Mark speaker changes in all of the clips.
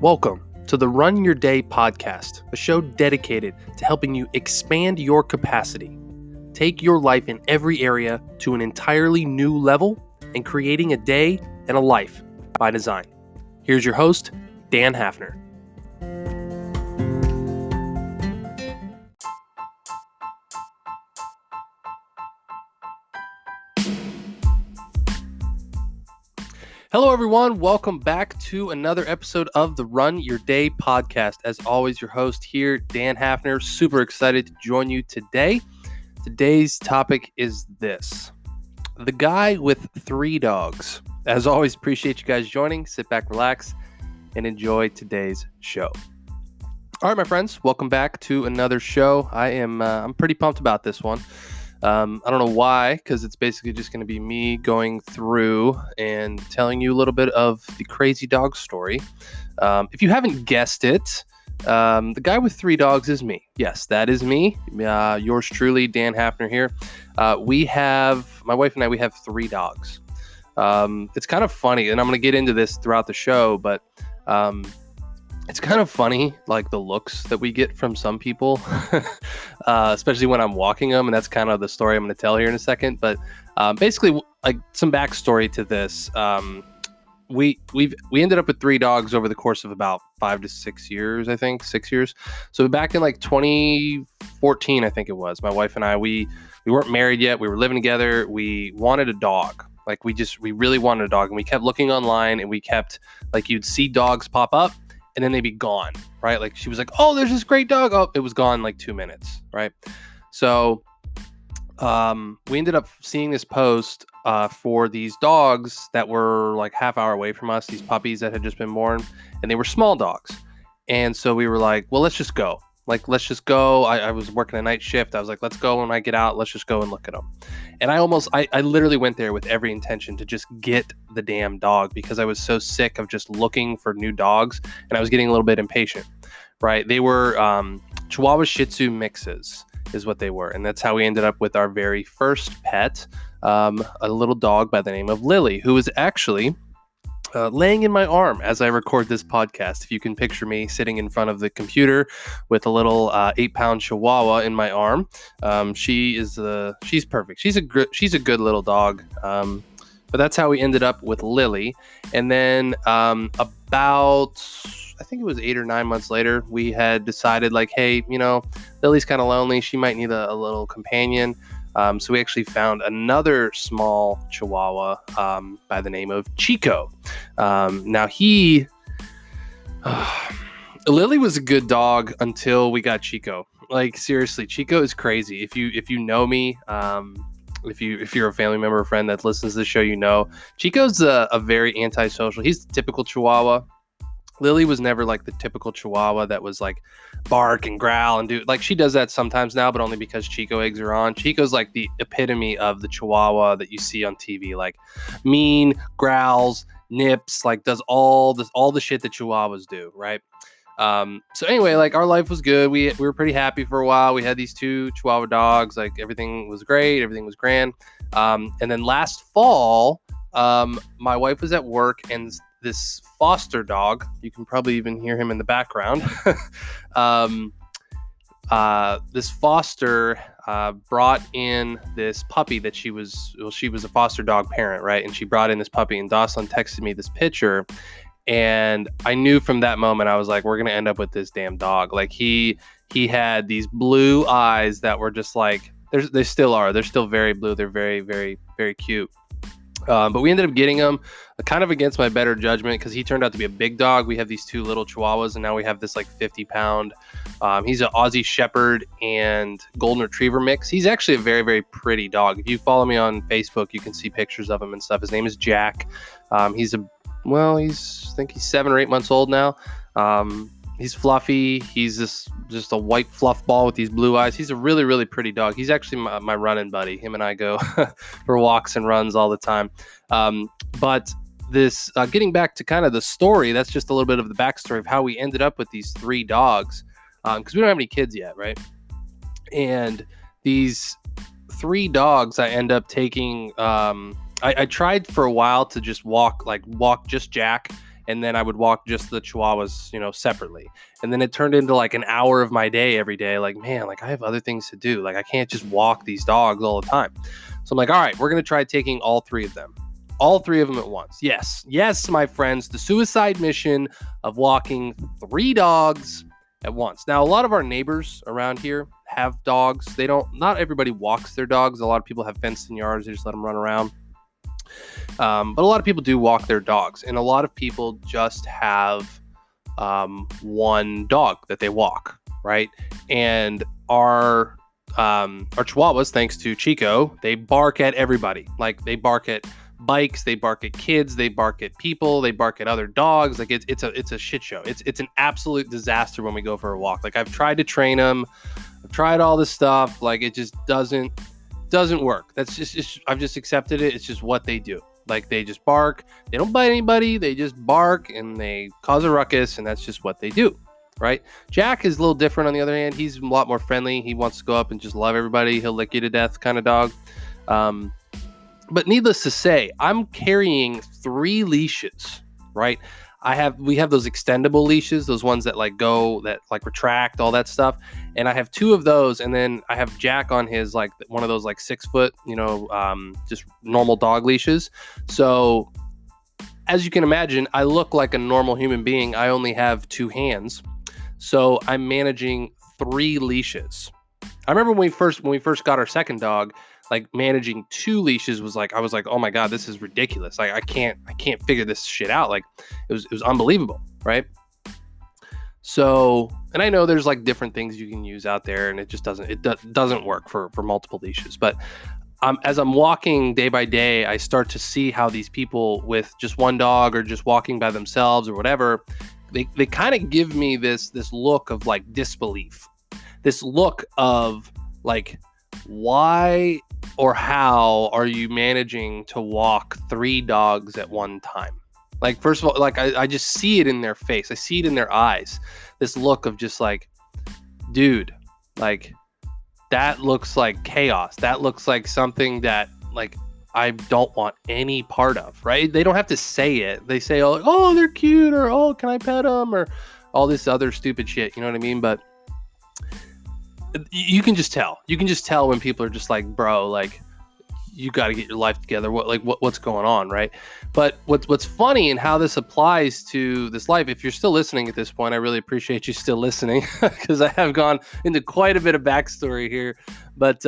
Speaker 1: Welcome to the Run Your Day podcast, a show dedicated to helping you expand your capacity, take your life in every area to an entirely new level, and creating a day and a life by design. Here's your host, Dan Hafner. Hello, everyone. Welcome back to another episode of the Run Your Day podcast. As always, your host here, Dan Hafner. Super excited to join you today. Today's topic is this: the guy with 3 dogs. As always, appreciate you guys joining. Sit back, relax, and enjoy today's show. All right, my friends, welcome back to another show. I'm pretty pumped about this one. I don't know why, because it's basically just going to be me going through and telling you a little bit of the crazy dog story. If you haven't guessed it, the guy with 3 dogs is me. Yes, that is me. Yours truly, Dan Hafner here. My wife and I, we have 3 dogs. It's kind of funny, and I'm going to get into this throughout the show, but it's kind of funny, like the looks that we get from some people, especially when I'm walking them. And that's kind of the story I'm going to tell here in a second. But basically, like some backstory to this. We ended up with 3 dogs over the course of about 5 to 6 years, I think 6 years. So back in like 2014, I think it was, my wife and I, we weren't married yet. We were living together. We wanted a dog. Like we really wanted a dog, and we kept looking online, and we kept, like, you'd see dogs pop up and then they'd be gone, right? Like she was like, oh, there's this great dog. Oh, it was gone like 2 minutes, right? So we ended up seeing this post for these dogs that were like half hour away from us, these puppies that had just been born, and they were small dogs. And so we were like, well, let's just go. Let's just go. I was working a night shift. I was like, let's go when I get out. Let's just go and look at them. And I literally went there with every intention to just get the damn dog, because I was so sick of just looking for new dogs, and I was getting a little bit impatient, right? They were Chihuahua Shih Tzu mixes is what they were. And that's how we ended up with our very first pet, a little dog by the name of Lily, who was actually laying in my arm as I record this podcast. If you can picture me sitting in front of the computer with a little 8-pound Chihuahua in my arm. She's perfect. She's a good little dog. But that's how we ended up with Lily. And then about, I think it was 8 or 9 months later, we had decided, like, hey, Lily's kind of lonely. She might need a little companion. So we actually found another small Chihuahua by the name of Chico. Now Lily was a good dog until we got Chico. Like, seriously, Chico is crazy. If you know me, if you're a family member or friend that listens to the show, Chico's a very antisocial. He's the typical Chihuahua. Lily was never like the typical Chihuahua that was like bark and growl and do, like, she does that sometimes now, but only because Chico eggs are on. Chico's like the epitome of the Chihuahua that you see on TV, like mean, growls, nips, like does all the shit that Chihuahuas do, right? So anyway, like, our life was good. We were pretty happy for a while. We had these 2 Chihuahua dogs. Like, everything was great. Everything was grand. And then last fall, my wife was at work, and this foster dog, you can probably even hear him in the background. This foster brought in this puppy that she was a foster dog parent, right? And she brought in this puppy, and Dawson texted me this picture, and I knew from that moment, I was like, we're gonna end up with this damn dog. Like, he had these blue eyes that were just like, they still are. They're still very blue. They're very, very, very cute. But we ended up getting him kind of against my better judgment, because he turned out to be a big dog. We have these 2 little Chihuahuas, and now we have this like 50-pound. He's an Aussie Shepherd and Golden Retriever mix. He's actually a very, very pretty dog. If you follow me on Facebook, you can see pictures of him and stuff. His name is Jack. I think he's 7 or 8 months old now. He's fluffy. He's just a white fluff ball with these blue eyes. He's a really, really pretty dog. He's actually my running buddy. Him and I go for walks and runs all the time. But this, getting back to kind of the story, that's just a little bit of the backstory of how we ended up with these 3 dogs, because we don't have any kids yet, right? And these 3 dogs I end up taking. I tried for a while to just walk just Jack and then I would walk just the Chihuahuas, separately. And then it turned into like an hour of my day every day. Like, man, like I have other things to do. Like I can't just walk these dogs all the time. So I'm like, all right, we're going to try taking all three of them at once. Yes, my friends, the suicide mission of walking 3 dogs at once. Now, a lot of our neighbors around here have dogs. Not everybody walks their dogs. A lot of people have fenced in yards. They just let them run around. But a lot of people do walk their dogs, and a lot of people just have one dog that they walk, right? And our Chihuahuas, thanks to Chico, they bark at everybody. Like they bark at bikes, they bark at kids, they bark at people, they bark at other dogs. Like it's a shit show. It's an absolute disaster when we go for a walk. Like I've tried to train them, I've tried all this stuff. Like it just doesn't work. That's just I've just accepted it. It's just what they do. Like they just bark. They don't bite anybody. They just bark and they cause a ruckus, and that's just what they do, right? Jack is a little different on the other hand. He's a lot more friendly. He wants to go up and just love everybody. He'll lick you to death kind of dog. But needless to say, I'm carrying 3 leashes, right? We have those extendable leashes, those ones that retract, all that stuff. And I have 2 of those, and then I have Jack on his like one of those like 6 foot, just normal dog leashes. So as you can imagine, I look like a normal human being. I only have 2 hands. So I'm managing 3 leashes. I remember when we first got our second dog, like managing 2 leashes was like, I was like, oh my God, this is ridiculous. Like I can't figure this shit out. Like it was unbelievable. Right. So, and I know there's like different things you can use out there, and it just doesn't work for multiple leashes. But as I'm walking day by day, I start to see how these people with just one dog or just walking by themselves or whatever, they kind of give me this look of like disbelief, this look of like, why or how are you managing to walk 3 dogs at one time? Like, first of all, like I just see it in their face. I see it in their eyes. This look of just like, dude, like that looks like chaos. That looks like something that like I don't want any part of, right? They don't have to say it. They say, oh, they're cute, or, oh, can I pet them, or all this other stupid shit. You know what I mean? But you can just tell. You can just tell when people are just like, bro, like you got to get your life together. What's going on, right? But what's funny and how this applies to this life, if you're still listening at this point, I really appreciate you still listening because I have gone into quite a bit of backstory here. But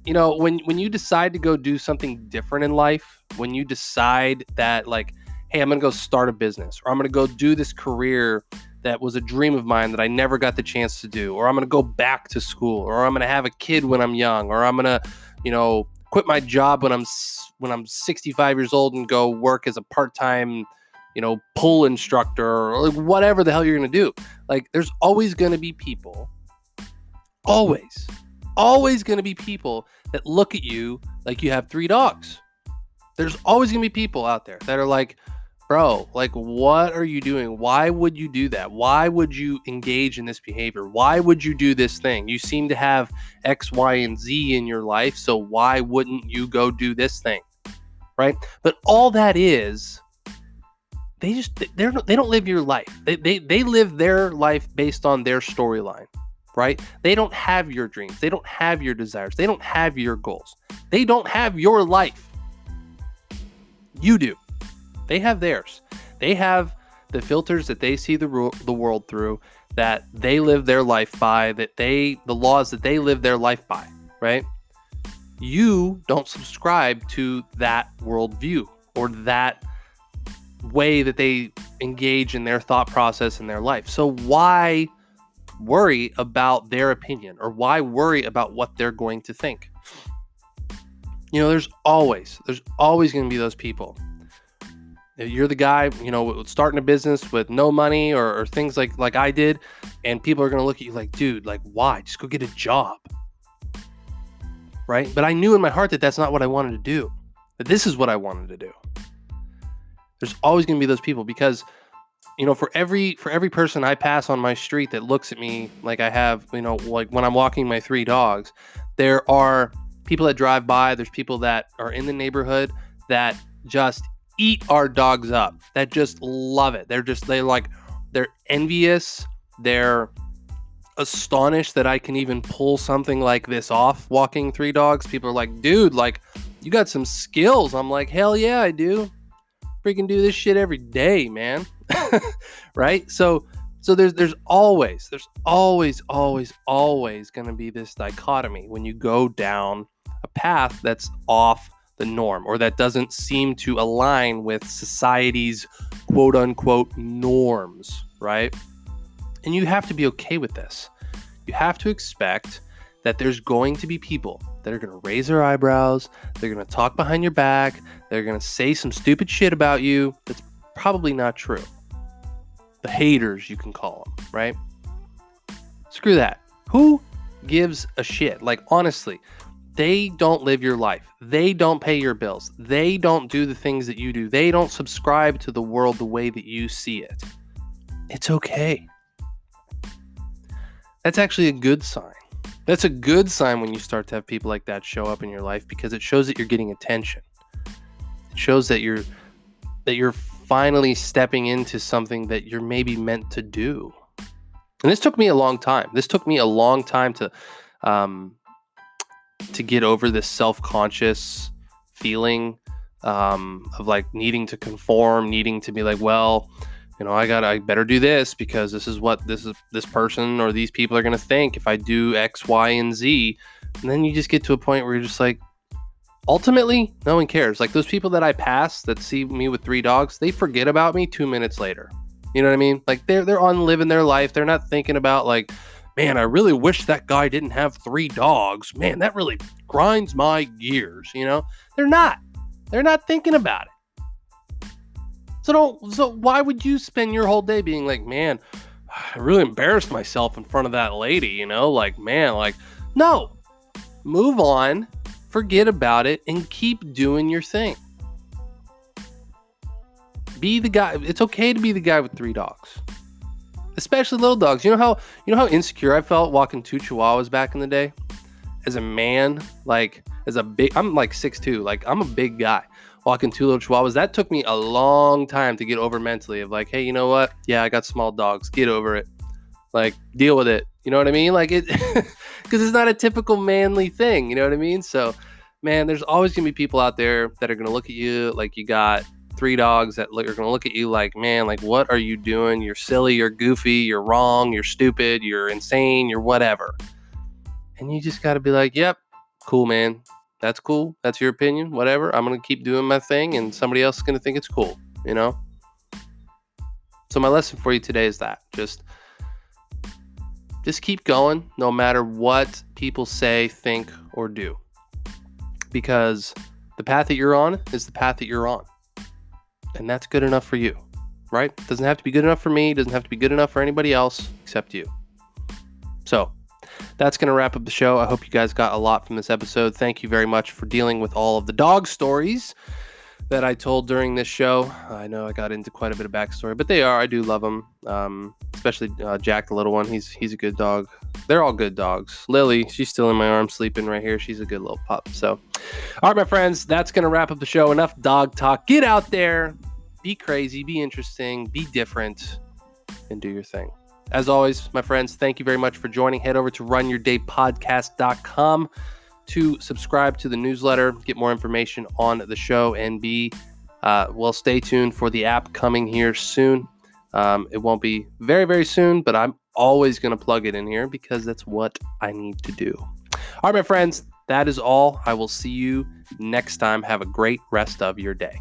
Speaker 1: when you decide to go do something different in life, when you decide that like, hey, I'm gonna go start a business, or I'm gonna go do this career that was a dream of mine that I never got the chance to do, or I'm going to go back to school, or I'm going to have a kid when I'm young, or I'm going to, quit my job when I'm 65 years old and go work as a part-time, pool instructor, or like whatever the hell you're going to do. Like there's always going to be people, always going to be people that look at you like you have 3 dogs. There's always going to be people out there that are like, bro, like, what are you doing? Why would you do that? Why would you engage in this behavior? Why would you do this thing? You seem to have X, Y, and Z in your life, so why wouldn't you go do this thing? Right? But all that is, they don't live your life. They live their life based on their storyline, right? They don't have your dreams. They don't have your desires. They don't have your goals. They don't have your life. You do. They have theirs. They have the filters that they see the world through, that they live their life by, the laws that they live their life by, right? You don't subscribe to that worldview or that way that they engage in their thought process in their life. So why worry about their opinion, or why worry about what they're going to think? There's always going to be those people. You're the guy, starting a business with no money or things like I did, and people are going to look at you like, dude, like, why? Just go get a job, right? But I knew in my heart that that's not what I wanted to do, that this is what I wanted to do. There's always going to be those people because, for every person I pass on my street that looks at me like I have, like when I'm walking my 3 dogs, there are people that drive by, there's people that are in the neighborhood that just eat our dogs up, that just love it. They're envious. They're astonished that I can even pull something like this off, walking 3 dogs. People are like, dude, like, you got some skills. I'm like, hell yeah, I do. Freaking do this shit every day, man. Right? So there's always going to be this dichotomy when you go down a path that's off the norm, or that doesn't seem to align with society's quote unquote norms, right? And you have to be okay with this. You have to expect that there's going to be people that are going to raise their eyebrows, they're going to talk behind your back, they're going to say some stupid shit about you that's probably not true. The haters, you can call them, right? Screw that. Who gives a shit? Like, honestly, they don't live your life. They don't pay your bills. They don't do the things that you do. They don't subscribe to the world the way that you see it. It's okay. That's actually a good sign. That's a good sign when you start to have people like that show up in your life, because it shows that you're getting attention. It shows that you're finally stepping into something that you're maybe meant to do. And this took me a long time. This took me a long time to get over this self-conscious feeling of like needing to conform, needing to be like, well, you know, I better do this because this is what this person or these people are going to think if I do X, Y, and Z. And then you just get to a point where you're just like, ultimately, no one cares. Like, those people that I pass that see me with 3 dogs, they forget about me 2 minutes later. You know what I mean? Like, they're on living their life. They're not thinking about like, man, I really wish that guy didn't have 3 dogs. Man, that really grinds my gears. You know, they're not thinking about it. So why would you spend your whole day being like, man, I really embarrassed myself in front of that lady, you know? Like, man, like, no. Move on, forget about it, and keep doing your thing. Be the guy. It's okay to be the guy with 3 dogs. Especially little dogs. You know how insecure I felt walking 2 Chihuahuas back in the day? As a man, like, I'm like 6'2", like, I'm a big guy. Walking 2 little Chihuahuas, that took me a long time to get over mentally of like, hey, you know what? Yeah, I got small dogs. Get over it. Like, deal with it. You know what I mean? Like, it, because it's not a typical manly thing. You know what I mean? So, man, there's always going to be people out there that are going to look at you like you got 3 dogs that are going to look at you like, man, like, what are you doing? You're silly, you're goofy, you're wrong, you're stupid, you're insane, you're whatever. And you just got to be like, yep, cool, man. That's cool. That's your opinion. Whatever. I'm going to keep doing my thing, and somebody else is going to think it's cool, you know? So my lesson for you today is that. Just keep going no matter what people say, think, or do. Because the path that you're on is the path that you're on. And that's good enough for you, right? It doesn't have to be good enough for me. It doesn't have to be good enough for anybody else except you. So that's going to wrap up the show. I hope you guys got a lot from this episode. Thank you very much for dealing with all of the dog stories that I told during this show. I know I got into quite a bit of backstory, but I do love them. Especially Jack, the little one. He's a good dog. They're all good dogs. Lily, she's still in my arms sleeping right here. She's a good little pup. So, all right, my friends, that's going to wrap up the show. Enough dog talk. Get out there. Be crazy. Be interesting. Be different. And do your thing. As always, my friends, thank you very much for joining. Head over to runyourdaypodcast.com to subscribe to the newsletter, get more information on the show, and stay tuned for the app coming here soon. It won't be very, very soon, but I'm always going to plug it in here because that's what I need to do. All right, my friends, that is all. I will see you next time. Have a great rest of your day.